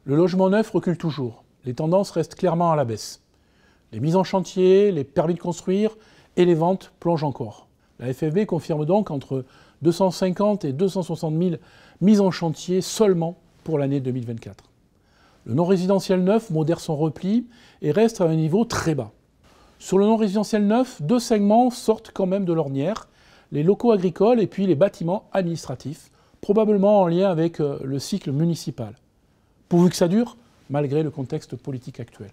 Le logement neuf recule toujours. Les tendances restent clairement à la baisse. Les mises en chantier, les permis de construire et les ventes plongent encore. La FFB confirme donc entre 250 et 260 000 mises en chantier seulement pour l'année 2024. Le non-résidentiel neuf modère son repli et reste à un niveau très bas. Sur le non-résidentiel neuf, deux segments sortent quand même de l'ornière, les locaux agricoles et puis les bâtiments administratifs, probablement en lien avec le cycle municipal. Pourvu que ça dure, malgré le contexte politique actuel.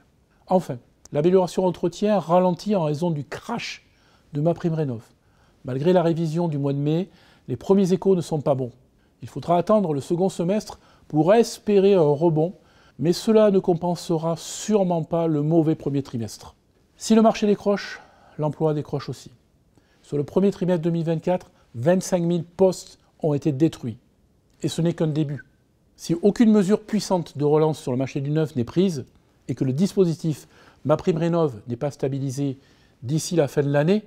Enfin, l'amélioration entretien ralentit en raison du crash de MaPrimeRénov'. Malgré la révision du mois de mai, les premiers échos ne sont pas bons. Il faudra attendre le second semestre pour espérer un rebond, mais cela ne compensera sûrement pas le mauvais premier trimestre. Si le marché décroche, l'emploi décroche aussi. Sur le premier trimestre 2024, 25 000 postes ont été détruits. Et ce n'est qu'un début. Si aucune mesure puissante de relance sur le marché du neuf n'est prise et que le dispositif MaPrimeRénov' n'est pas stabilisé d'ici la fin de l'année,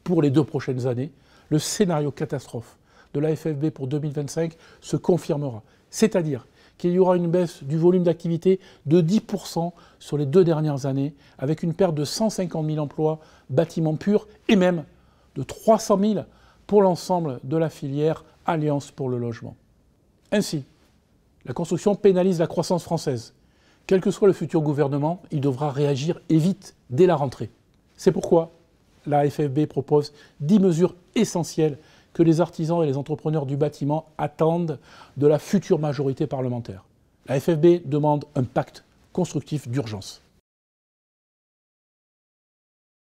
pour les 2 prochaines années, le scénario catastrophe de la FFB pour 2025 se confirmera. C'est-à-dire qu'il y aura une baisse du volume d'activité de 10% sur les 2 dernières années, avec une perte de 150 000 emplois bâtiments purs et même de 300 000 pour l'ensemble de la filière Alliance pour le logement. Ainsi, la construction pénalise la croissance française. Quel que soit le futur gouvernement, il devra réagir et vite, dès la rentrée. C'est pourquoi la FFB propose 10 mesures essentielles que les artisans et les entrepreneurs du bâtiment attendent de la future majorité parlementaire. La FFB demande un pacte constructif d'urgence.